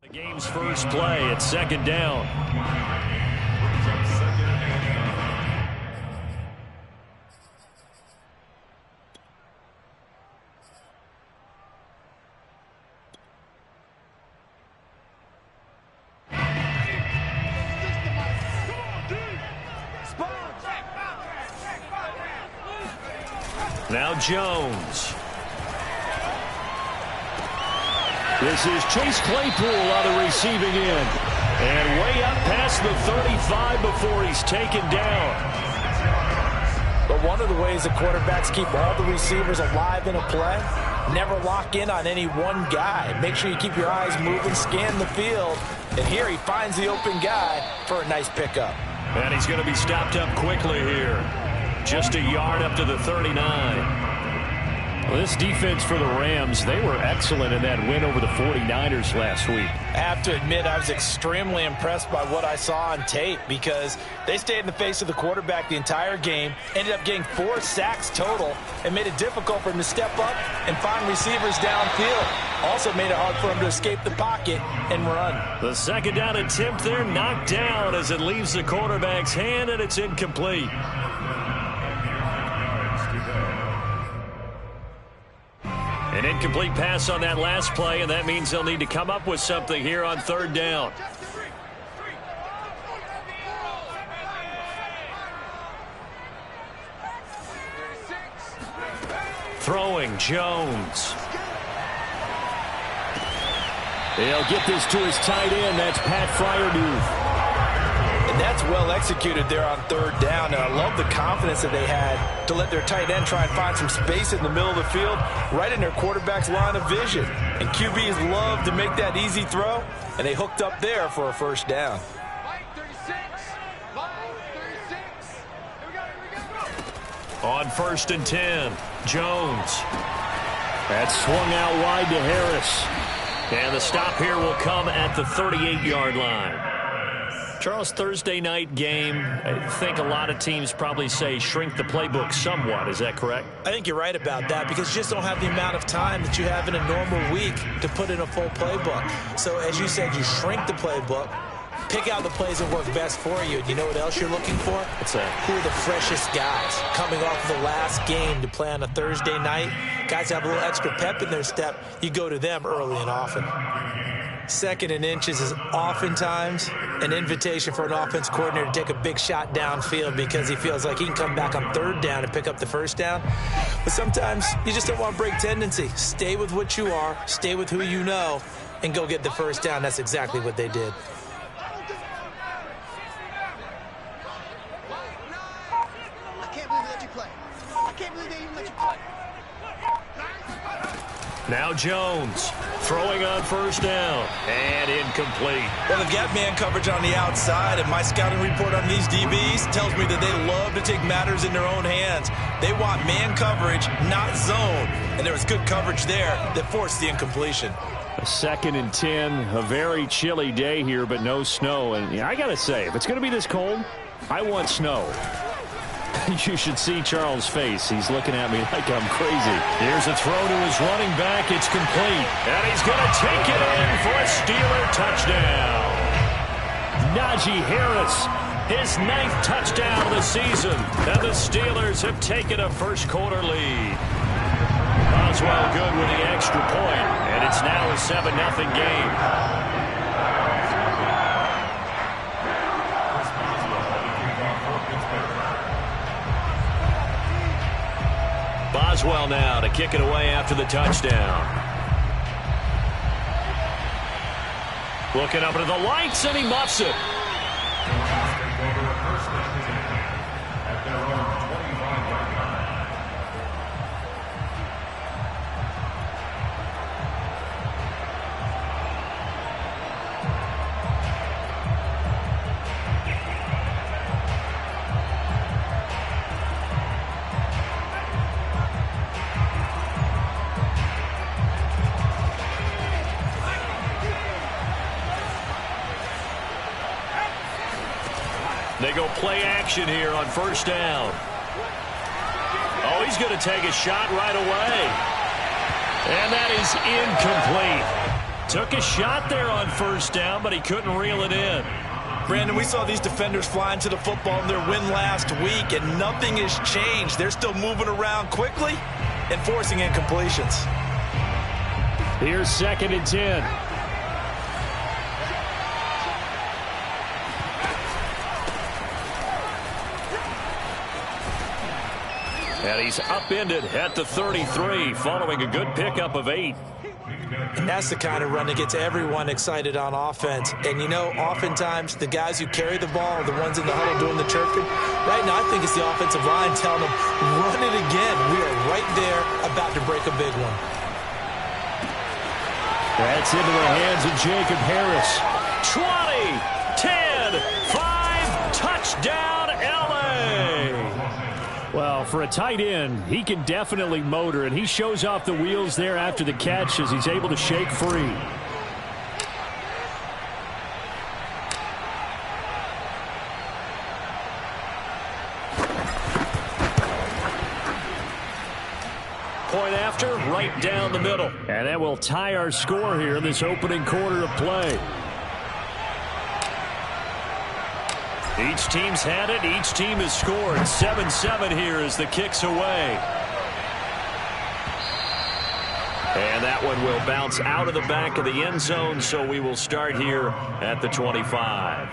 The game's first play at second down. Now Jones. This is Chase Claypool on the receiving end. And way up past the 35 before he's taken down. But one of the ways the quarterbacks keep all the receivers alive in a play, never lock in on any one guy. Make sure you keep your eyes moving, scan the field. And here he finds the open guy for a nice pickup. And he's going to be stopped up quickly here. Just a yard up to the 39. Well, this defense for the Rams, they were excellent in that win over the 49ers last week. I have to admit, I was extremely impressed by what I saw on tape because they stayed in the face of the quarterback the entire game, ended up getting 4 sacks total, and made it difficult for him to step up and find receivers downfield. Also made it hard for him to escape the pocket and run. The second down attempt there knocked down as it leaves the quarterback's hand, and it's incomplete. An incomplete pass on that last play, and that means they'll need to come up with something here on third down. Throwing Jones. They'll get this to his tight end. That's Pat Freiermuth. And that's well executed there on third down. And I love the confidence that they had to let their tight end try and find some space in the middle of the field, right in their quarterback's line of vision. And QBs love to make that easy throw, and they hooked up there for a first down. On first and 10, Jones. That's swung out wide to Harris. And the stop here will come at the 38-yard line. Charles, Thursday night game, I think a lot of teams probably say shrink the playbook somewhat. Is that correct? I think you're right about that because you just don't have the amount of time that you have in a normal week to put in a full playbook. So as you said, you shrink the playbook, pick out the plays that work best for you. And you know what else you're looking for? What's that? Who are the freshest guys coming off the last game to play on a Thursday night? Guys have a little extra pep in their step. You go to them early and often. Second and inches is oftentimes an invitation for an offense coordinator to take a big shot downfield because he feels like he can come back on third down and pick up the first down. But sometimes you just don't want to break tendency. Stay with what you are, stay with who you know, and go get the first down. That's exactly what they did. Now Jones throwing on first down and incomplete. Well, they've got man coverage on the outside, and my scouting report on these DBs tells me that they love to take matters in their own hands. They want man coverage, not zone, and there was good coverage there that forced the incompletion. A second and 10, a very chilly day here, but no snow. And I got to say, if it's going to be this cold, I want snow. You should see Charles' face. He's looking at me like I'm crazy. Here's a throw to his running back. It's complete. And he's going to take it in for a Steeler touchdown. Najee Harris, his 9th touchdown of the season. And the Steelers have taken a first-quarter lead. Boswell good with the extra point, and it's now a 7-0 game. Boswell now to kick it away after the touchdown. Looking up into the lights, and he muffs it. They go play action here on first down. Oh, he's going to take a shot right away. And that is incomplete. Took a shot there on first down, but he couldn't reel it in. Brandon, we saw these defenders flying to the football in their win last week, and nothing has changed. They're still moving around quickly and forcing incompletions. Here's 2nd and 10. And he's upended at the 33, following a good pickup of 8. And that's the kind of run that gets everyone excited on offense. And, you know, oftentimes the guys who carry the ball are the ones in the huddle doing the chirping. Right now, I think it's the offensive line telling them, run it again. We are right there about to break a big one. That's into the hands of Jacob Harris. 20, 10, 5, touchdown, L.A. Well, for a tight end, he can definitely motor, and he shows off the wheels there after the catch as he's able to shake free. Point after, right down the middle. And that will tie our score here in this opening quarter of play. Each team's had it. Each team has scored. 7-7 here as the kick's away. And that one will bounce out of the back of the end zone, so we will start here at the 25.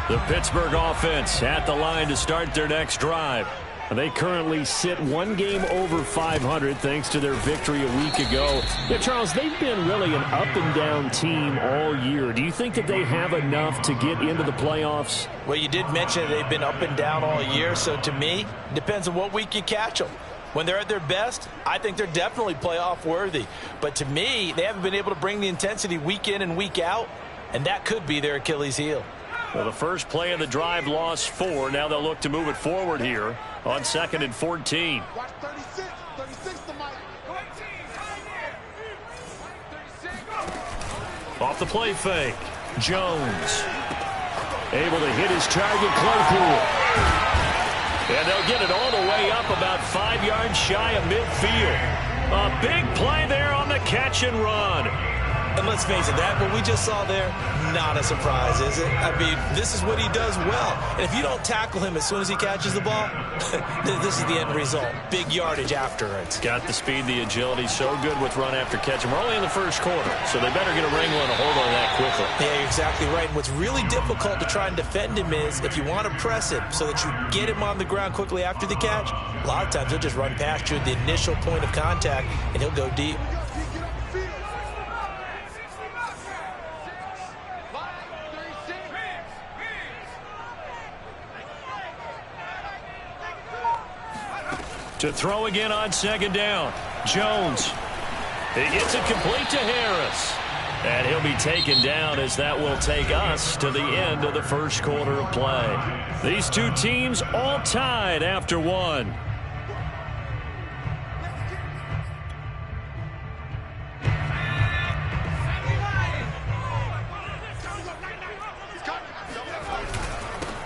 The Pittsburgh offense at the line to start their next drive. They currently sit one game over 500 thanks to their victory a week ago. Yeah, Charles, they've been really an up-and-down team all year. Do you think that they have enough to get into the playoffs? Well, you did mention they've been up and down all year, so to me, it depends on what week you catch them. When they're at their best, I think they're definitely playoff worthy. But to me, they haven't been able to bring the intensity week in and week out, and that could be their Achilles heel. Well, the first play of the drive lost 4. Now they'll look to move it forward here on 2nd and 14. Watch 36. 36 to Mike. Off the play fake. Jones. Able to hit his target, Claypool. And they'll get it all the way up about 5 yards shy of midfield. A big play there on the catch and run. And let's face it, that what we just saw there, not a surprise, is it? I mean, this is what he does well. And if you don't tackle him as soon as he catches the ball, this is the end result. Big yardage after it. Got the speed, the agility, so good with run after catch. And we're only in the first quarter, so they better get a wrangle and a hold on that quickly. Yeah, you're exactly right. And what's really difficult to try and defend him is if you want to press him so that you get him on the ground quickly after the catch, a lot of times he'll just run past you at the initial point of contact, and he'll go deep. To throw again on 2nd down. Jones. He gets it complete to Harris. And he'll be taken down as that will take us to the end of the first quarter of play. These two teams all tied after 1.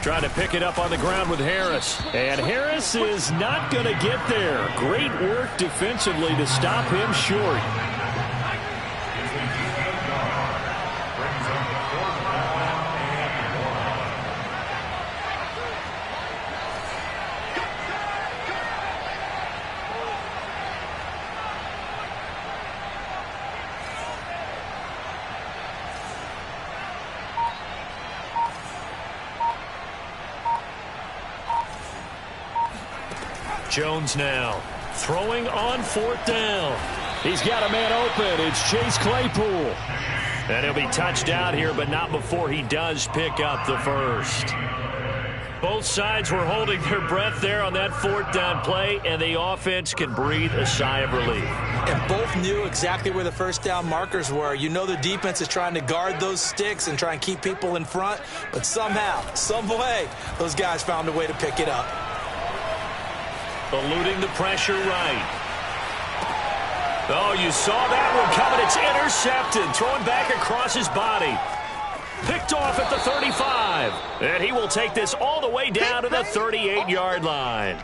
Trying to pick it up on the ground with Harris. And Harris is not going to get there. Great work defensively to stop him short. Jones now throwing on 4th down. He's got a man open. It's Chase Claypool. And he'll be touched out here, but not before he does pick up the first. Both sides were holding their breath there on that 4th down play, and the offense can breathe a sigh of relief. And both knew exactly where the first down markers were. You know the defense is trying to guard those sticks and try and keep people in front, but somehow, some way, those guys found a way to pick it up. Eluding the pressure right. Oh, you saw that one coming. It's intercepted. Throwing back across his body. Picked off at the 35. And he will take this all the way down to the 38-yard line.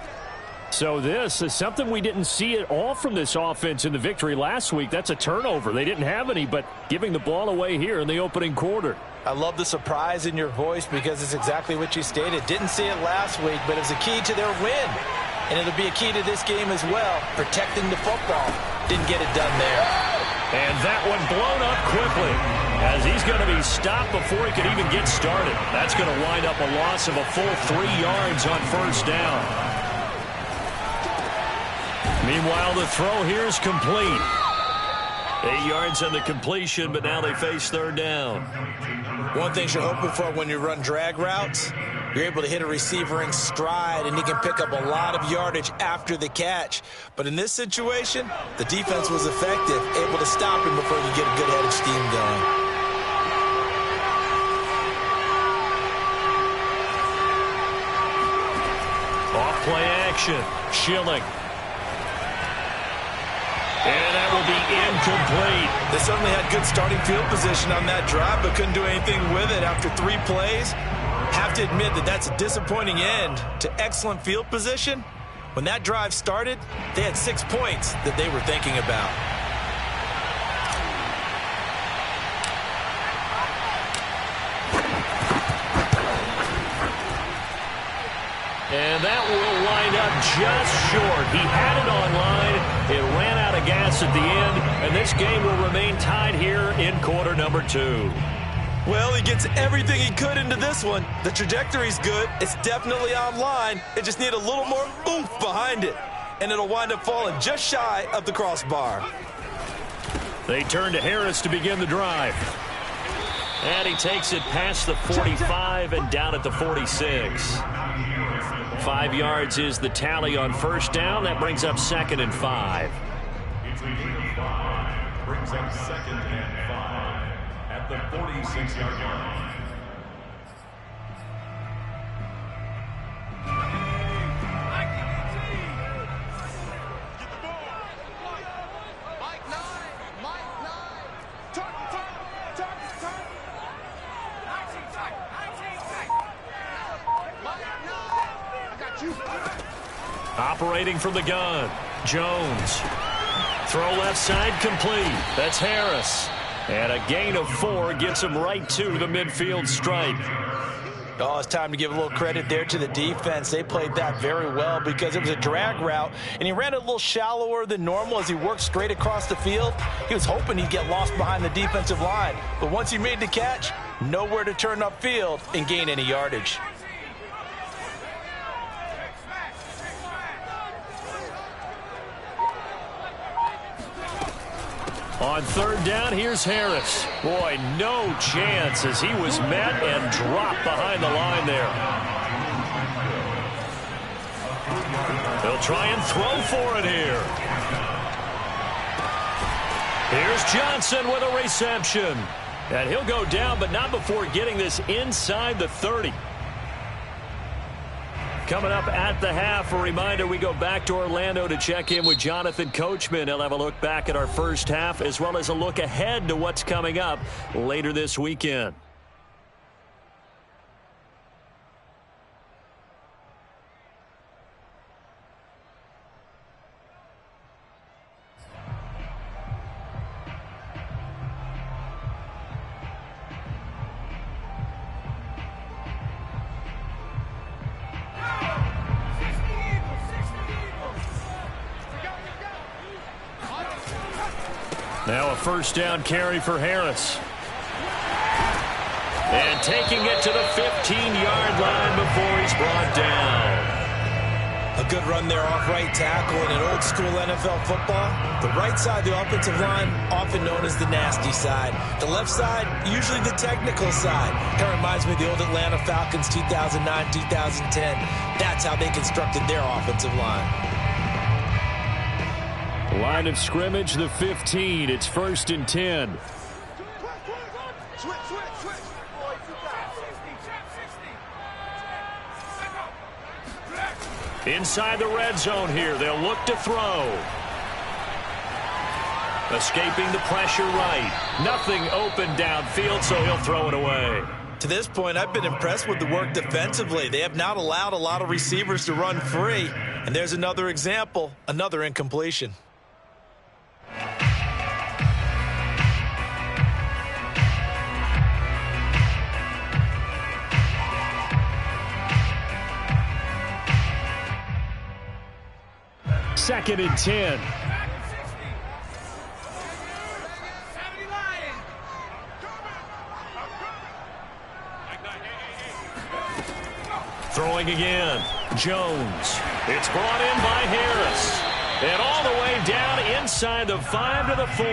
So this is something we didn't see at all from this offense in the victory last week. That's a turnover. They didn't have any, but giving the ball away here in the opening quarter. I love the surprise in your voice because it's exactly what you stated. Didn't see it last week, but it was a key to their win. And it'll be a key to this game as well, protecting the football. Didn't get it done there. And that one blown up quickly as he's going to be stopped before he can even get started. That's going to wind up a loss of a full 3 yards on first down. Meanwhile, the throw here is complete. 8 yards on the completion, but now they face third down. One thing you're hoping for when you run drag routes, you're able to hit a receiver in stride, and he can pick up a lot of yardage after the catch. But in this situation, the defense was effective, able to stop him before you get a good head of steam going. Off play action. Schilling. And that will be incomplete. They certainly had good starting field position on that drive, but couldn't do anything with it after 3 plays. Have to admit that that's a disappointing end to excellent field position. When that drive started, they had 6 points that they were thinking about. And that will wind up just short. He had it online. It ran out of gas at the end, and this game will remain tied here in quarter number 2. Well, he gets everything he could into this one. The trajectory's good. It's definitely online. It just needs a little more oomph behind it, and it'll wind up falling just shy of the crossbar. They turn to Harris to begin the drive. And he takes it past the 45 and down at the 46. 5 yards is the tally on first down. That brings up 2nd and 5. Brings up 2nd and 5 at the 46-yard line. Operating from the gun, Jones. Throw left side complete. That's Harris. And a gain of 4 gets him right to the midfield stripe. Oh, it's time to give a little credit there to the defense. They played that very well because it was a drag route, and he ran it a little shallower than normal as he worked straight across the field. He was hoping he'd get lost behind the defensive line, but once he made the catch, nowhere to turn upfield and gain any yardage. On third down, here's Harris. Boy, no chance as he was met and dropped behind the line there. They'll try and throw for it here. Here's Johnson with a reception. And he'll go down, but not before getting this inside the 30. Coming up at the half, a reminder, we go back to Orlando to check in with Jonathan Coachman. He'll have a look back at our first half as well as a look ahead to what's coming up later this weekend. Now a first down carry for Harris. And taking it to the 15-yard line before he's brought down. A good run there off right tackle in an old-school NFL football. The right side, the offensive line, often known as the nasty side. The left side, usually the technical side. Kind of reminds me of the old Atlanta Falcons 2009, 2010. That's how they constructed their offensive line. Line of scrimmage, the 15. It's 1st and 10. Inside the red zone here. They'll look to throw. Escaping the pressure right. Nothing open downfield, so he'll throw it away. To this point, I've been impressed with the work defensively. They have not allowed a lot of receivers to run free. And there's another example, another incompletion. Second and 10. Throwing again. Jones. It's brought in by Harris. And all the way down inside the 5 to the 4.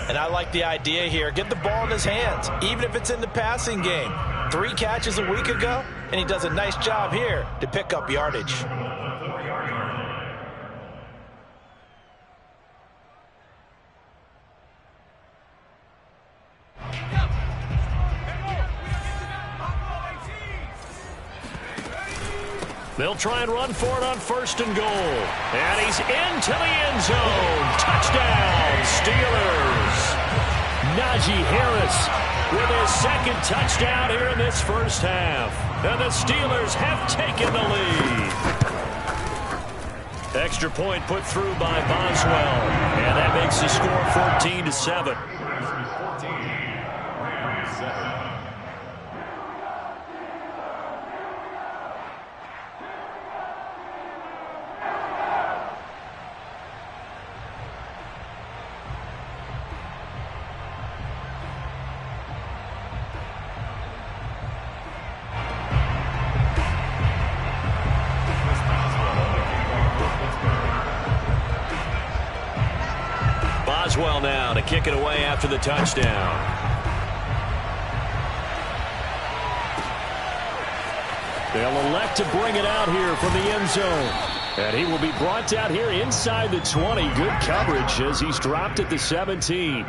And I like the idea here. Get the ball in his hands, even if it's in the passing game. 3 catches a week ago, and he does a nice job here to pick up yardage. They'll try and run for it on 1st and goal. And he's into the end zone. Touchdown, Steelers. Najee Harris with his 2nd touchdown here in this first half. And the Steelers have taken the lead. Extra point put through by Boswell. And that makes the score 14-7. Boswell now to kick it away after the touchdown. They'll elect to bring it out here from the end zone. And he will be brought down here inside the 20. Good coverage as he's dropped at the 17.